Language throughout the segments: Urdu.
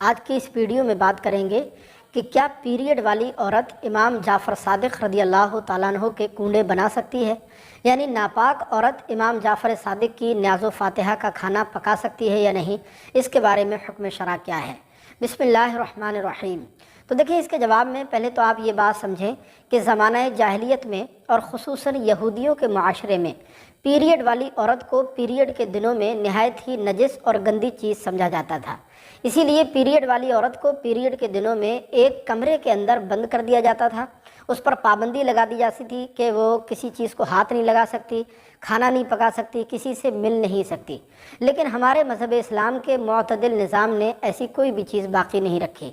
آج کی اس ویڈیو میں بات کریں گے کہ کیا پیریڈ والی عورت امام جعفر صادق رضی اللہ تعالیٰ عنہ کے کنڈے بنا سکتی ہے، یعنی ناپاک عورت امام جعفر صادق کی نیاز و فاتحہ کا کھانا پکا سکتی ہے یا نہیں، اس کے بارے میں حکم شرع کیا ہے۔ بسم اللہ الرحمن الرحیم۔ تو دیکھیں، اس کے جواب میں پہلے تو آپ یہ بات سمجھیں کہ زمانہ جاہلیت میں اور خصوصاً یہودیوں کے معاشرے میں پیریڈ والی عورت کو پیریڈ کے دنوں میں نہایت ہی نجس اور گندی چیز سمجھا جاتا تھا۔ اسی لیے پیریڈ والی عورت کو پیریڈ کے دنوں میں ایک کمرے کے اندر بند کر دیا جاتا تھا، اس پر پابندی لگا دی جاتی تھی کہ وہ کسی چیز کو ہاتھ نہیں لگا سکتی، کھانا نہیں پکا سکتی، کسی سے مل نہیں سکتی۔ لیکن ہمارے مذہب اسلام کے معتدل نظام نے ایسی کوئی بھی چیز باقی نہیں رکھی۔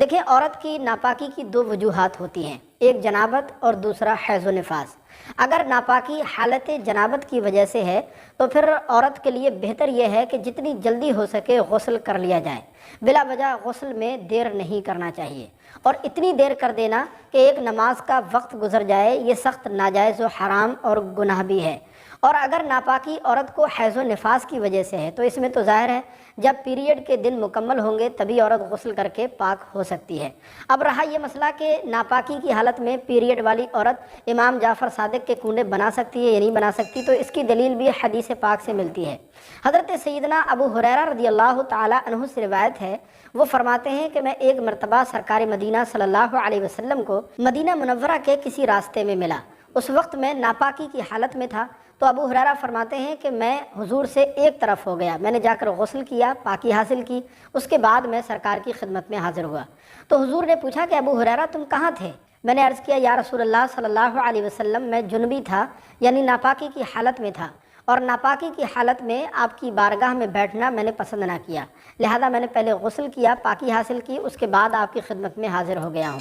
دیکھیں، عورت کی ناپاکی کی دو وجوہات ہوتی ہیں، ایک جنابت اور دوسرا حیض و نفاس۔ اگر ناپاکی حالت جنابت کی وجہ سے ہے تو پھر عورت کے لیے بہتر یہ ہے کہ جتنی جلدی ہو سکے غسل کر لیا جائے، بلا وجہ غسل میں دیر نہیں کرنا چاہیے، اور اتنی دیر کر دینا کہ ایک نماز کا وقت گزر جائے، یہ سخت ناجائز و حرام اور گناہ بھی ہے۔ اور اگر ناپاکی عورت کو حیض و نفاس کی وجہ سے ہے تو اس میں تو ظاہر ہے جب پیریڈ کے دن مکمل ہوں گے تبھی عورت غسل کر کے پاک ہو سکتی ہے۔ اب رہا یہ مسئلہ کہ ناپاکی کی حالت میں پیریڈ والی عورت امام جعفر صادق کے کنڈے بنا سکتی ہے یا نہیں بنا سکتی، تو اس کی دلیل بھی حدیث پاک سے ملتی ہے۔ حضرت سیدنا ابو ہریرہ رضی اللہ تعالی عنہ سے روایت ہے، وہ فرماتے ہیں کہ میں ایک مرتبہ سرکار مدینہ صلی اللہ علیہ وسلم کو مدینہ منورہ کے کسی راستے میں ملا۔ اس وقت میں ناپاکی کی حالت میں تھا، تو ابو ہریرہ فرماتے ہیں کہ میں حضور سے ایک طرف ہو گیا، میں نے جا کر غسل کیا، پاکی حاصل کی، اس کے بعد میں سرکار کی خدمت میں حاضر ہوا۔ تو حضور نے پوچھا کہ ابو ہریرہ تم کہاں تھے؟ میں نے عرض کیا، یا رسول اللہ صلی اللہ علیہ وسلم میں جنبی تھا، یعنی ناپاکی کی حالت میں تھا، اور ناپاکی کی حالت میں آپ کی بارگاہ میں بیٹھنا میں نے پسند نہ کیا، لہذا میں نے پہلے غسل کیا، پاکی حاصل کی، اس کے بعد آپ کی خدمت میں حاضر ہو گیا ہوں۔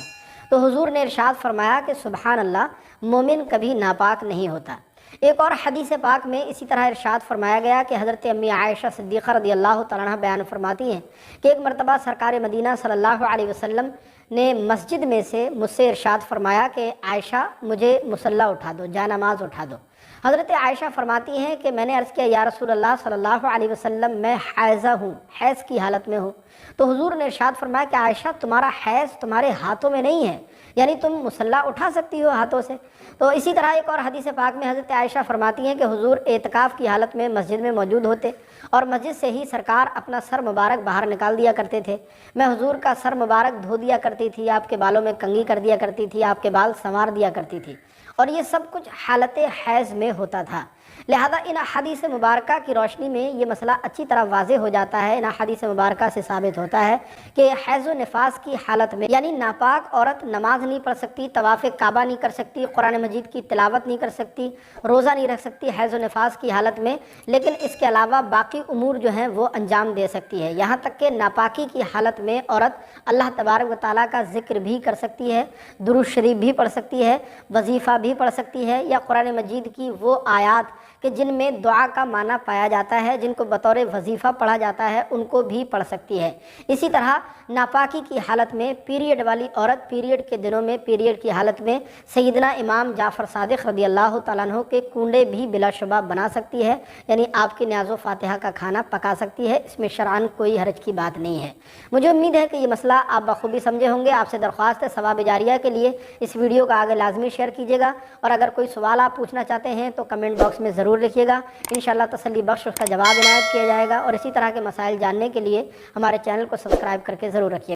تو حضور نے ارشاد فرمایا کہ سبحان اللہ، مومن کبھی ناپاک نہیں ہوتا۔ ایک اور حدیث پاک میں اسی طرح ارشاد فرمایا گیا کہ حضرت امی عائشہ صدیقہ رضی اللہ تعالیٰ عنہ بیان فرماتی ہیں کہ ایک مرتبہ سرکار مدینہ صلی اللہ علیہ وسلم نے مسجد میں سے مجھ سے ارشاد فرمایا کہ عائشہ مجھے مصلی اٹھا دو، جا نماز اٹھا دو۔ حضرت عائشہ فرماتی ہیں کہ میں نے عرض کیا، یا رسول اللہ صلی اللہ علیہ وسلم میں حائضہ ہوں، حیض کی حالت میں ہوں۔ تو حضور نے ارشاد فرمایا کہ عائشہ تمہارا حیض تمہارے ہاتھوں میں نہیں ہے، یعنی تم مصلی اٹھا سکتی ہو ہاتھوں سے۔ تو اسی طرح ایک اور حدیث پاک میں حضرت عائشہ فرماتی ہیں کہ حضور اعتکاف کی حالت میں مسجد میں موجود ہوتے اور مسجد سے ہی سرکار اپنا سر مبارک باہر نکال دیا کرتے تھے، میں حضور کا سر مبارک دھو دیا کرتی تھی، آپ کے بالوں میں کنگھی کر دیا کرتی تھی، آپ کے بال سنوار دیا کرتی تھی، اور یہ سب کچھ حالت حیض میں ہوتا تھا۔ لہذا ان احادیث مبارکہ کی روشنی میں یہ مسئلہ اچھی طرح واضح ہو جاتا ہے، ان احادیث مبارکہ سے ثابت ہوتا ہے کہ حیض و نفاس کی حالت میں، یعنی ناپاک عورت نماز نہیں پڑھ سکتی، طواف کعبہ نہیں کر سکتی، قرآن مجید کی تلاوت نہیں کر سکتی، روزہ نہیں رکھ سکتی حیض و نفاس کی حالت میں، لیکن اس کے علاوہ باقی امور جو ہیں وہ انجام دے سکتی ہے۔ یہاں تک کہ ناپاکی کی حالت میں عورت اللہ تبارک و تعالیٰ کا ذکر بھی کر سکتی ہے، درود شریف بھی پڑھ سکتی ہے، وظیفہ بھی پڑھ سکتی ہے، یا قرآن مجید کی وہ آیات کہ جن میں دعا کا معنی پایا جاتا ہے، جن کو بطور وظیفہ پڑھا جاتا ہے، ان کو بھی پڑھ سکتی ہے۔ اسی طرح ناپاکی کی حالت میں پیریڈ والی عورت پیریڈ کے دنوں میں، پیریڈ کی حالت میں سیدنا امام جعفر صادق رضی اللہ تعالیٰ عنہ کے کنڈے بھی بلا شبہ بنا سکتی ہے، یعنی آپ کی نیاز و فاتحہ کا کھانا پکا سکتی ہے، اس میں شرعاً کوئی حرج کی بات نہیں ہے۔ مجھے امید ہے کہ یہ مسئلہ آپ بخوبی سمجھے ہوں گے۔ آپ سے درخواست ہے ثواب جاریہ کے لیے اس ویڈیو کا آگے لازمی شیئر کیجیے گا، اور اگر کوئی سوال آپ پوچھنا چاہتے ہیں تو کمنٹ باکس میں ضرور لکھیے گا، انشاءاللہ تسلی بخش اس کا جواب عنایت کیا جائے گا۔ اور اسی طرح کے مسائل جاننے کے لیے ہمارے چینل کو سبسکرائب کر کے ضرور رکھیے گا۔